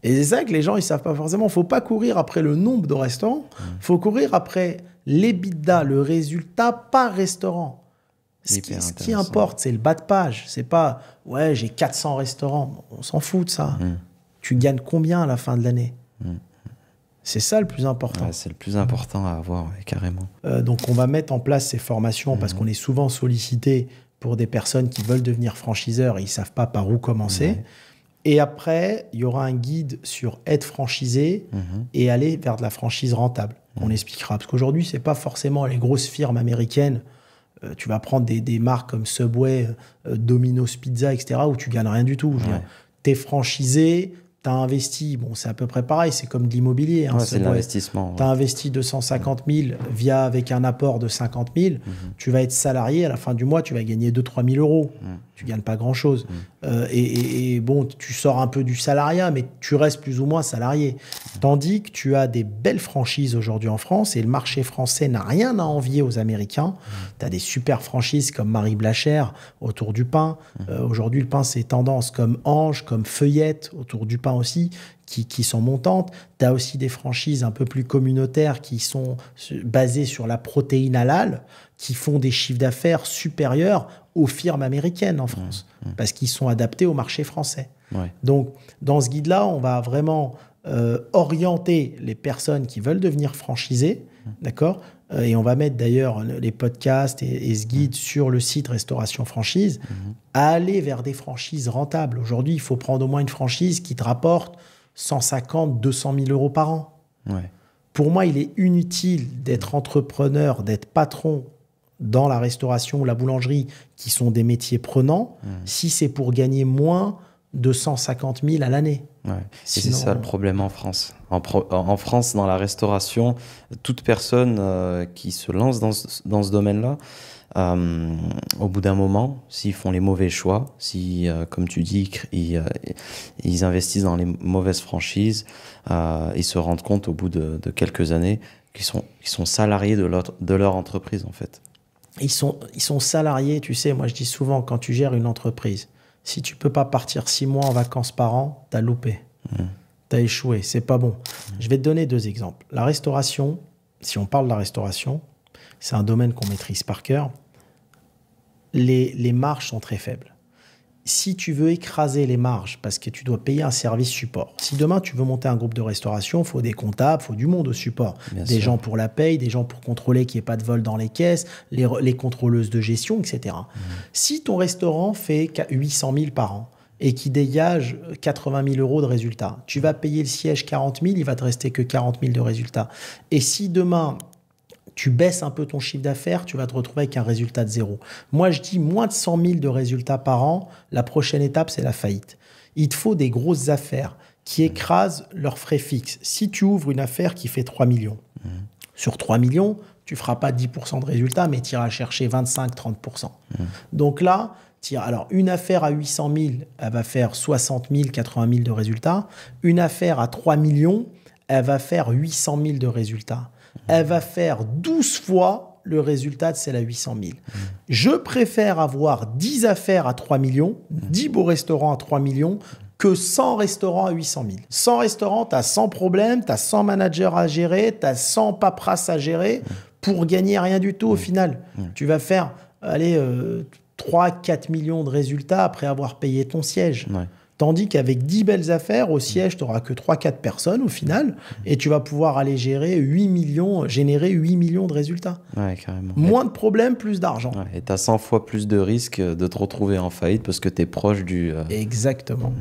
Et c'est ça que les gens, ils savent pas forcément. Faut pas courir après le nombre de restaurants. Faut courir après l'EBITDA, le résultat par restaurant. Ce qui importe, c'est le bas de page. C'est pas, ouais, j'ai 400 restaurants. On s'en fout de ça. Tu gagnes combien à la fin de l'année? C'est ça le plus important. Ouais, c'est le plus important à avoir, ouais, carrément. Donc, on va mettre en place ces formations parce qu'on est souvent sollicité pour des personnes qui veulent devenir franchiseurs et ils ne savent pas par où commencer. Ouais. Et après, il y aura un guide sur être franchisé et aller vers de la franchise rentable. On expliquera. Parce qu'aujourd'hui, ce n'est pas forcément les grosses firmes américaines. Tu vas prendre des marques comme Subway, Domino's Pizza, etc., où tu ne gagnes rien du tout. Tu es franchisé, tu as investi. Bon, c'est à peu près pareil, c'est comme de l'immobilier. Hein, ouais, c'est de l'investissement. Tu as investi 250 000 avec un apport de 50 000. Tu vas être salarié. À la fin du mois, tu vas gagner 2 000 à 3 000 euros. Tu ne gagnes pas grand-chose. Et bon, tu sors un peu du salariat, mais tu restes plus ou moins salarié. Tandis que tu as des belles franchises aujourd'hui en France et le marché français n'a rien à envier aux Américains. Tu as des super franchises comme Marie Blachère autour du pain. Aujourd'hui, le pain, c'est tendance comme Ange, comme Feuillette autour du pain aussi, qui sont montantes. Tu as aussi des franchises un peu plus communautaires qui sont basées sur la protéine halal, qui font des chiffres d'affaires supérieurs aux firmes américaines en France, parce qu'ils sont adaptés au marché français. Ouais. Donc, dans ce guide-là, on va vraiment orienter les personnes qui veulent devenir franchisées, d'accord ? Et on va mettre d'ailleurs les podcasts et ce guide sur le site Restauration Franchise, à aller vers des franchises rentables. Aujourd'hui, il faut prendre au moins une franchise qui te rapporte 150 200 000 euros par an. Ouais. Pour moi, il est inutile d'être entrepreneur, d'être patron dans la restauration ou la boulangerie, qui sont des métiers prenants, si c'est pour gagner moins de 150 000 à l'année. Ouais. Sinon, c'est ça le problème en France. En France, dans la restauration, toute personne qui se lance dans ce domaine-là, au bout d'un moment, s'ils font les mauvais choix, si, comme tu dis, ils investissent dans les mauvaises franchises, ils se rendent compte au bout de quelques années qu'ils sont salariés de leur entreprise, en fait. Ils sont salariés, tu sais, moi je dis souvent, quand tu gères une entreprise, si tu ne peux pas partir 6 mois en vacances par an, tu as loupé. Tu as échoué, c'est pas bon. Je vais te donner 2 exemples. La restauration, si on parle de la restauration, c'est un domaine qu'on maîtrise par cœur. Les marges sont très faibles. Si tu veux écraser les marges parce que tu dois payer un service support, si demain tu veux monter un groupe de restauration, il faut des comptables, il faut du monde au support. Des gens pour la paye, des gens pour contrôler qu'il n'y ait pas de vol dans les caisses, les contrôleuses de gestion, etc. Si ton restaurant fait 800 000 par an et qui dégage 80 000 euros de résultats, tu vas payer le siège 40 000, il va te rester que 40 000 de résultats. Et si demain tu baisses un peu ton chiffre d'affaires, tu vas te retrouver avec un résultat de 0. Moi, je dis moins de 100 000 de résultats par an. La prochaine étape, c'est la faillite. Il te faut des grosses affaires qui écrasent leurs frais fixes. Si tu ouvres une affaire qui fait 3 millions, sur 3 millions, tu ne feras pas 10% de résultats, mais tu iras chercher 25-30%. Donc là, alors une affaire à 800 000, elle va faire 60 000, 80 000 de résultats. Une affaire à 3 millions, elle va faire 800 000 de résultats. Elle va faire 12 fois le résultat de celle à 800 000. Je préfère avoir 10 affaires à 3 millions, 10 beaux restaurants à 3 millions, que 100 restaurants à 800 000. 100 restaurants, tu as 100 problèmes, tu as 100 managers à gérer, tu as 100 paperasses à gérer pour gagner rien du tout au final. Tu vas faire 3-4 millions de résultats après avoir payé ton siège. Ouais. Tandis qu'avec 10 belles affaires, au siège, tu n'auras que 3-4 personnes au final et tu vas pouvoir aller générer 8 millions de résultats. Ouais, carrément. Moins de problèmes, plus d'argent. Ouais, et tu as 100 fois plus de risques de te retrouver en faillite parce que tu es proche du... Exactement.